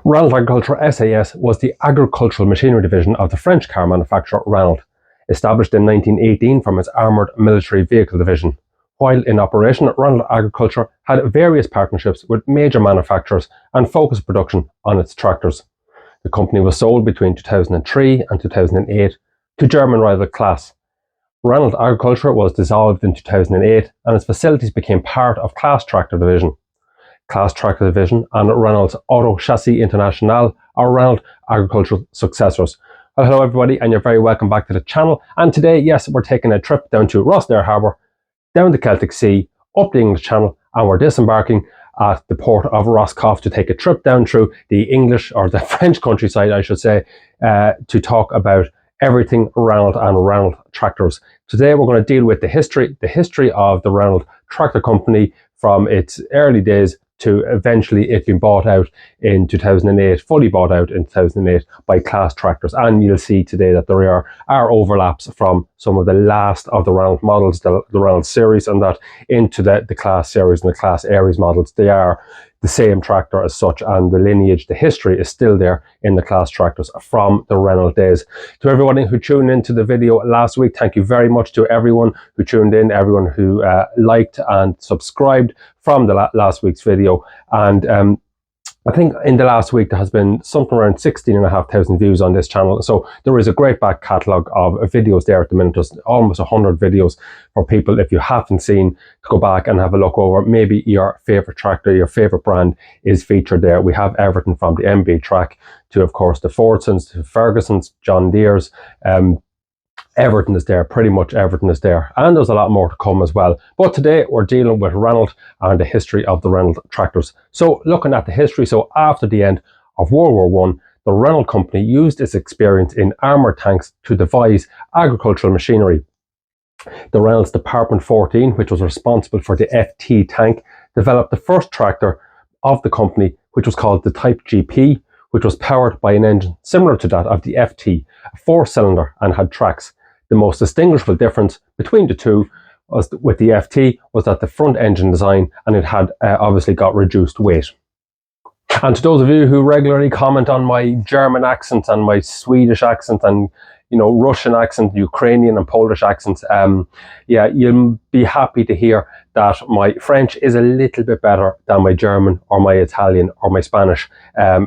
Renault Agriculture SAS was the agricultural machinery division of the French car manufacturer Renault, established in 1918 from its armoured military vehicle division. While in operation, Renault Agriculture had various partnerships with major manufacturers and focused production on its tractors. The company was sold between 2003 and 2008 to German rival Claas. Renault Agriculture was dissolved in 2008 and its facilities became part of Claas Tractor Division. Claas Tractor Division and Renault's Auto Chassis International are Renault Agricultural successors. Well, hello everybody, and you're very welcome back to the channel. And today, yes, we're taking a trip down to Rossnair Harbour, down the Celtic Sea, up the English Channel, and we're disembarking at the port of Roscoff to take a trip down through the English, or the French countryside, I should say, to talk about everything Renault and Renault tractors. Today we're going to deal with the history of the Renault Tractor Company from its early days to eventually it being bought out in 2008, fully bought out in 2008 by Claas Tractors. And you'll see today that there are overlaps from some of the last of the Renault models, the Renault series, and that into the Claas series and the Claas Aries models. They are the same tractor as such, and the lineage, the history is still there in the Claas Tractors from the Renault days. To everybody who tuned into the video last week, thank you very much to everyone who tuned in, everyone who liked and subscribed from the last week's video. And I think in the last week there has been something around 16,500 views on this channel. So there is a great back catalogue of videos there at the minute. There's almost 100 videos for people, if you haven't seen, to go back and have a look over. Maybe your favourite tractor, your favourite brand is featured there. We have everything from the MB Track to, of course, the Fordsons, to Fergusons, John Deere's, everything is there, pretty much everything is there, and there's a lot more to come as well. But today we're dealing with Renault and the history of the Renault tractors. So looking at the history, so after the end of World War I, the Renault company used its experience in armoured tanks to devise agricultural machinery. The Renault's Department 14, which was responsible for the FT tank, developed the first tractor of the company, which was called the Type GP, which was powered by an engine similar to that of the FT, a 4-cylinder, and had tracks. The most distinguishable difference between the two was with the FT was that the front engine design, and it had obviously got reduced weight. And to those of you who regularly comment on my German accent and my Swedish accent and, you know, Russian accent, Ukrainian and Polish accents, yeah, you'll be happy to hear that my French is a little bit better than my German or my Italian or my Spanish.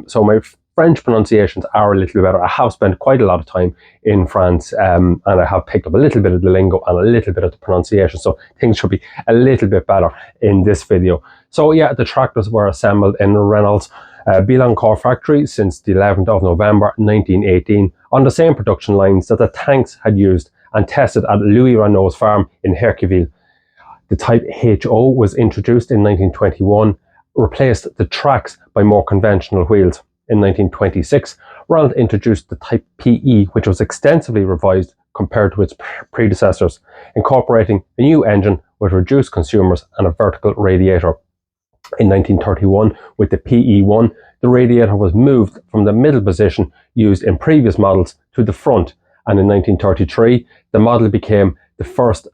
So my French pronunciations are a little bit better. I have spent quite a lot of time in France, and I have picked up a little bit of the lingo and a little bit of the pronunciation, so things should be a little bit better in this video. So yeah, the tractors were assembled in Renault's Billancourt factory since the 11th of November 1918 on the same production lines that the tanks had used and tested at Louis Renault's farm in Herqueville. The Type HO was introduced in 1921, replaced the tracks by more conventional wheels. In 1926, Renault introduced the Type PE, which was extensively revised compared to its predecessors, incorporating a new engine with reduced consumers and a vertical radiator. In 1931, with the PE1, the radiator was moved from the middle position used in previous models to the front, and in 1933, the model became the first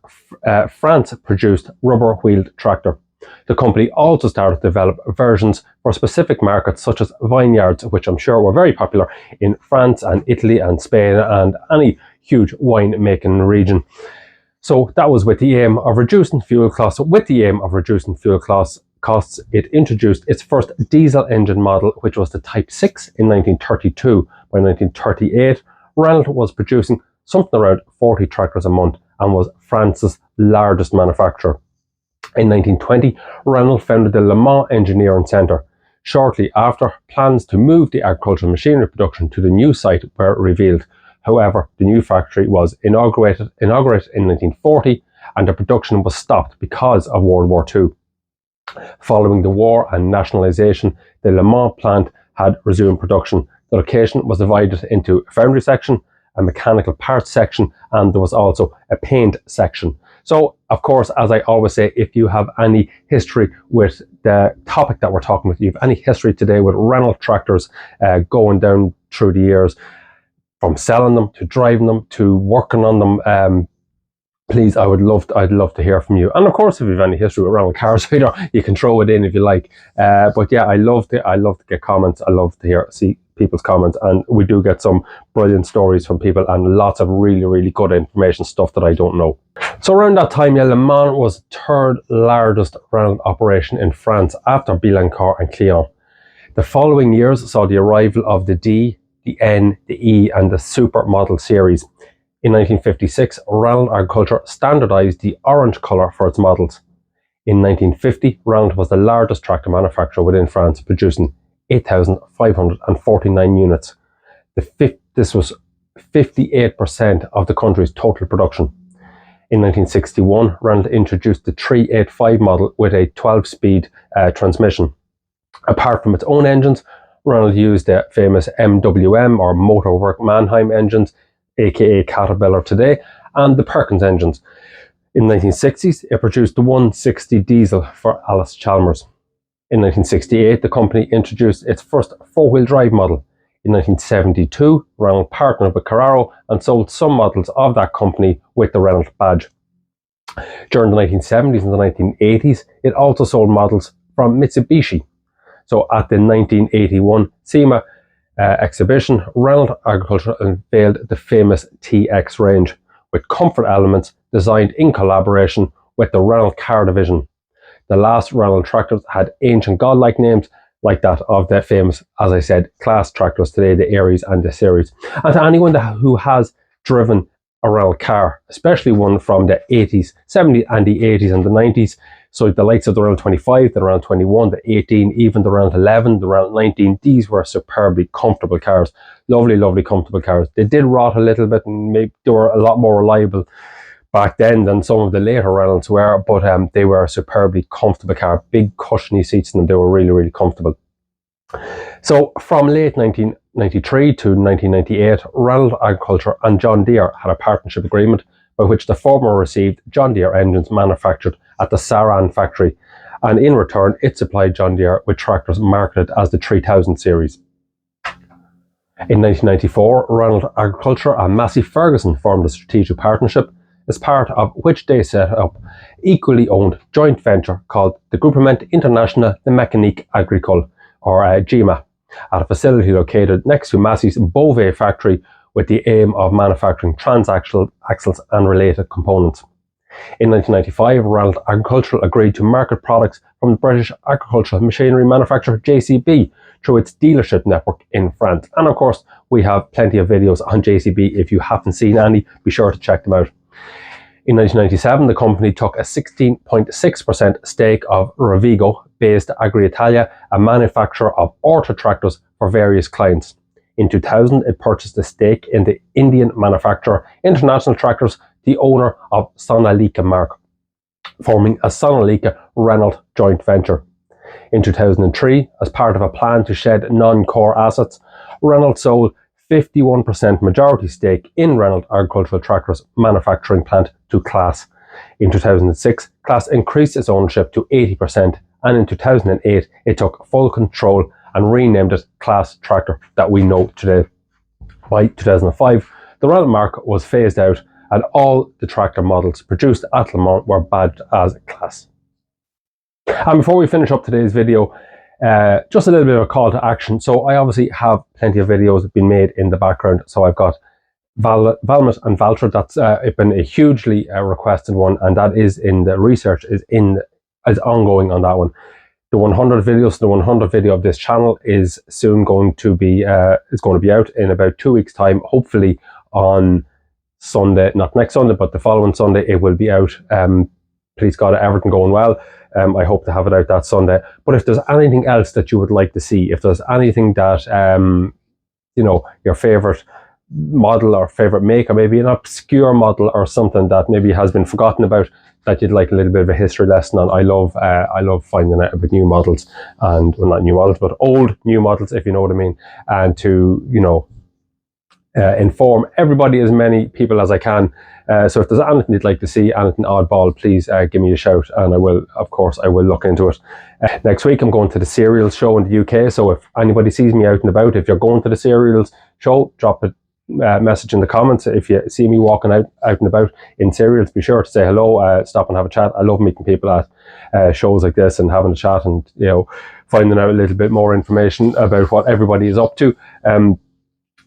France-produced rubber-wheeled tractor. The company also started to develop versions for specific markets such as vineyards, which I'm sure were very popular in France and Italy and Spain and any huge wine-making region. So that was with the aim of reducing fuel costs. With the aim of reducing fuel costs, it introduced its first diesel engine model, which was the Type 6 in 1932. By 1938, Renault was producing something around 40 tractors a month and was France's largest manufacturer. In 1920, Renault founded the Le Mans Engineering Centre. Shortly after, plans to move the agricultural machinery production to the new site were revealed. However, the new factory was inaugurated in 1940 and the production was stopped because of World War II. Following the war and nationalisation, the Le Mans plant had resumed production. The location was divided into a foundry section, a mechanical parts section, and there was also a paint section. So, of course, as I always say, if you have any history with the topic that we're talking about, you have any history today with Renault tractors going down through the years, from selling them to driving them to working on them, please, I'd love to hear from you. And of course, if you have any history with Renault cars, you can throw it in if you like. But yeah, I love to get comments. I love to see people's comments, and we do get some brilliant stories from people and lots of really, really good information, stuff that I don't know. So around that time, yeah, Le Mans was the third largest Renault operation in France after Billancourt and Clermont. The following years saw the arrival of the D, the N, the E and the Supermodel series. In 1956, Renault Agriculture standardised the orange colour for its models. In 1950, Renault was the largest tractor manufacturer within France, producing 8,549 units. This was 58% of the country's total production. In 1961, Renault introduced the 385 model with a 12-speed transmission. Apart from its own engines, Renault used the famous MWM or Motorwerk Mannheim engines, aka Caterpillar today, and the Perkins engines. In the 1960s, it produced the 160 diesel for Alice Chalmers. In 1968, the company introduced its first four-wheel drive model. In 1972, Renault partnered with Carraro and sold some models of that company with the Renault badge. During the 1970s and the 1980s, it also sold models from Mitsubishi. So at the 1981 SEMA exhibition, Renault Agriculture unveiled the famous TX range with comfort elements designed in collaboration with the Renault car division. The last Renault tractors had ancient godlike names like that of the famous, as I said, class tractors today, the Aries and the Series. And to anyone who has driven a Renault car, especially one from the 80s, 70s and the 80s and the 90s, so the likes of the Renault 25, the Renault 21, the 18, even the Renault 11, the Renault 19, these were superbly comfortable cars. Lovely, lovely comfortable cars. They did rot a little bit and maybe they were a lot more reliable back then than some of the later Renaults were, but they were a superbly comfortable car. Big cushiony seats in them, they were really, really comfortable. So from late 1993 to 1998, Renault Agriculture and John Deere had a partnership agreement by which the former received John Deere engines manufactured at the Saran factory, and in return it supplied John Deere with tractors marketed as the 3000 series. In 1994, Renault Agriculture and Massey Ferguson formed a strategic partnership, as part of which they set up equally owned joint venture called the Groupement International de Mécanique Agricole, or GIMA, at a facility located next to Massey's Beauvais factory with the aim of manufacturing transaxle axles and related components. In 1995, Renault Agriculture agreed to market products from the British agricultural machinery manufacturer JCB through its dealership network in France. And of course, we have plenty of videos on JCB. If you haven't seen any, be sure to check them out. In 1997, the company took a 16.6% stake of Rovigo, based Agri-Italia, a manufacturer of auto tractors for various clients. In 2000, it purchased a stake in the Indian manufacturer International Tractors, the owner of Sonalika Mark, forming a Sonalika Renault joint venture. In 2003, as part of a plan to shed non-core assets, Renault sold 51% majority stake in Renault Agricultural Tractors manufacturing plant to Claas. In 2006, Claas increased its ownership to 80%, and in 2008, it took full control and renamed it Claas Tractor that we know today. By 2005, the Renault mark was phased out and all the tractor models produced at Le Mans were badged as Claas. And before we finish up today's video, just a little bit of a call to action. So I obviously have plenty of videos been made in the background. So I've got Valmet and Valtra. That's been a hugely requested one, and that is in the research is ongoing on that one. The 100 videos, the 100 video of this channel is soon going to be out in about 2 weeks' time. Hopefully on Sunday, not next Sunday, but the following Sunday, it will be out. Please God, everything going well. I hope to have it out that Sunday. But if there's anything else that you would like to see, if there's anything that your favorite model or favorite make, or maybe an obscure model or something that maybe has been forgotten about, that you'd like a little bit of a history lesson on, I love finding out about new models, and well, not new models, but old new models, if you know what I mean, and to inform everybody, as many people as I can. So if there's anything you'd like to see, anything oddball, please give me a shout, and I will look into it. Next week I'm going to the Cereals show in the UK, so if anybody sees me out and about, if you're going to the Cereals show, drop message in the comments. If you see me walking out and about in cereals, be sure to say hello, stop and have a chat. I love meeting people at shows like this and having a chat and, you know, finding out a little bit more information about what everybody is up to. And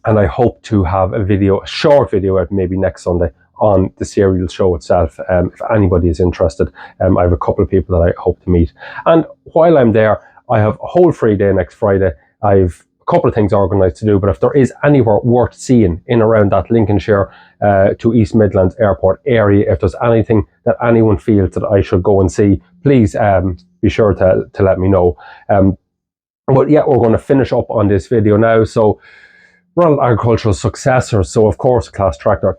I hope to have a short video out maybe next Sunday on the cereal show itself. If anybody is interested, I have a couple of people that I hope to meet. And while I'm there, I have a whole free day next Friday. I've a couple of things organised to do, but if there is anywhere worth seeing in around that Lincolnshire to East Midlands Airport area, if there's anything that anyone feels that I should go and see, please be sure to let me know. But yeah, we're going to finish up on this video now. So Renault Agricultural successor, so of course Class Tractor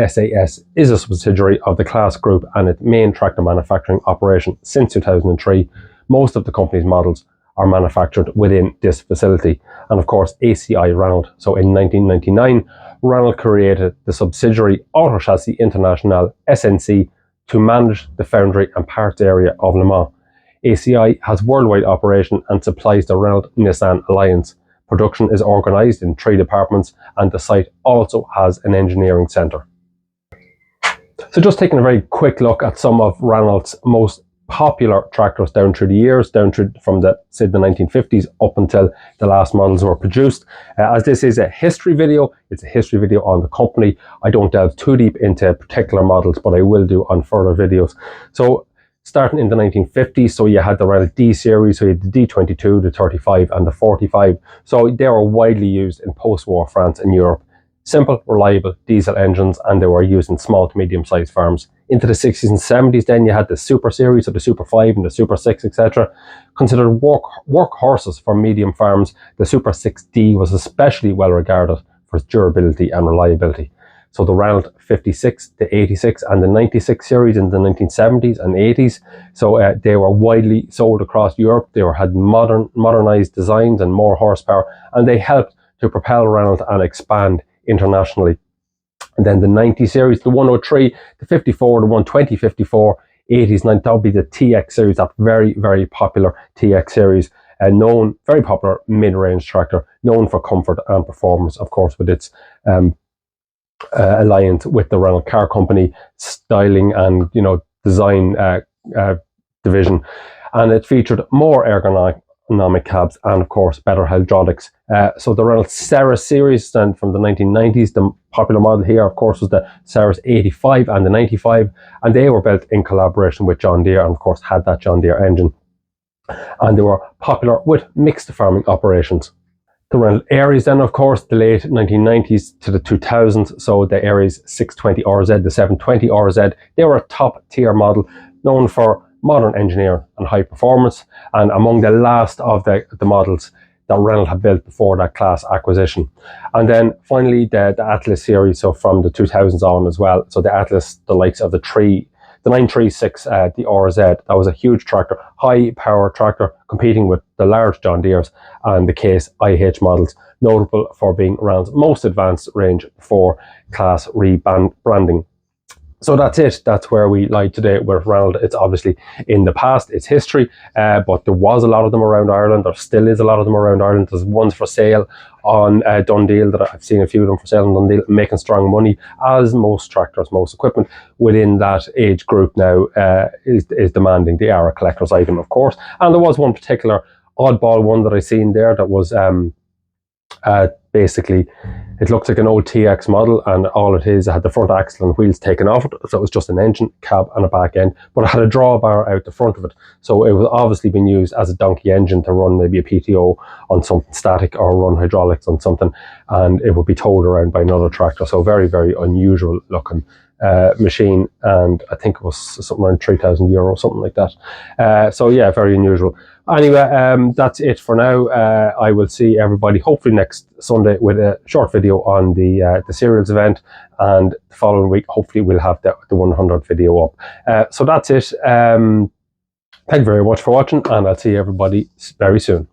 SAS is a subsidiary of the Class Group and its main tractor manufacturing operation since 2003. Most of the company's models are manufactured within this facility. And of course ACI Renault. So in 1999, Renault created the subsidiary Auto Chassis International SNC to manage the foundry and parts area of Le Mans. ACI has worldwide operation and supplies the Renault-Nissan Alliance. Production is organised in 3 departments and the site also has an engineering centre. So just taking a very quick look at some of Renault's most popular tractors down through the years, from the 1950s up until the last models were produced. As this is a history video, it's a history video on the company. I don't delve too deep into particular models, but I will do on further videos. So starting in the 1950s, so you had the Renault D series, so you had the D22, the 35 and the 45. So they were widely used in post-war France and Europe. Simple, reliable diesel engines, and they were used in small to medium-sized farms. Into the 60s and 70s then you had the Super series, so the Super 5 and the Super 6, etc. Considered workhorses for medium farms, the Super 6D was especially well regarded for its durability and reliability. So the Renault 56, the 86 and the 96 series in the 1970s and 80s. So they were widely sold across Europe. They had modernized designs and more horsepower, and they helped to propel Renault and expand internationally. And then the 90 series, the 103, the 54, the 120 54, 80s, and that would be the TX series, that very, very popular TX series. Very popular mid-range tractor, known for comfort and performance, of course, with its alliance with the Renault Car Company styling and, you know, design division. And it featured more ergonomic cabs and of course better hydraulics. So the Renault Ceres series, then from the 1990s, the popular model here of course was the Ceres 85 and the 95, and they were built in collaboration with John Deere and of course had that John Deere engine, and they were popular with mixed farming operations. The Renault Aries then, of course, the late 1990s to the 2000s, so the Aries 620 RZ, the 720 RZ, they were a top tier model known for modern engineering and high performance, and among the last of the models that Renault had built before that class acquisition. And then finally the Atlas series, so from the 2000s on as well, so the Atlas, the likes of the 936, the RZ, that was a huge tractor, high power tractor, competing with the large John Deere's and the Case IH models, notable for being Renault's most advanced range for class rebranding. So that's it. That's where we lie today with Renault. It's obviously in the past, it's history, but there was a lot of them around Ireland. There still is a lot of them around Ireland. There's ones for sale on Dundeel that I've seen a few of them for sale on Dundeel, making strong money, as most tractors, most equipment within that age group now is demanding. They are a collector's item, of course. And there was one particular oddball one that I seen there that was basically, it looks like an old TX model, and all it is, it had the front axle and wheels taken off it, so it was just an engine, cab and a back end, but it had a drawbar out the front of it, so it was obviously being used as a donkey engine to run maybe a PTO on something static or run hydraulics on something, and it would be towed around by another tractor. So very, very unusual looking machine, and I think it was something around €3,000, something like that. So yeah, very unusual. Anyway, that's it for now. I will see everybody hopefully next Sunday with a short video on the cereals event, and the following week hopefully we'll have the 100 video up. So that's it. Thank you very much for watching, and I'll see everybody very soon.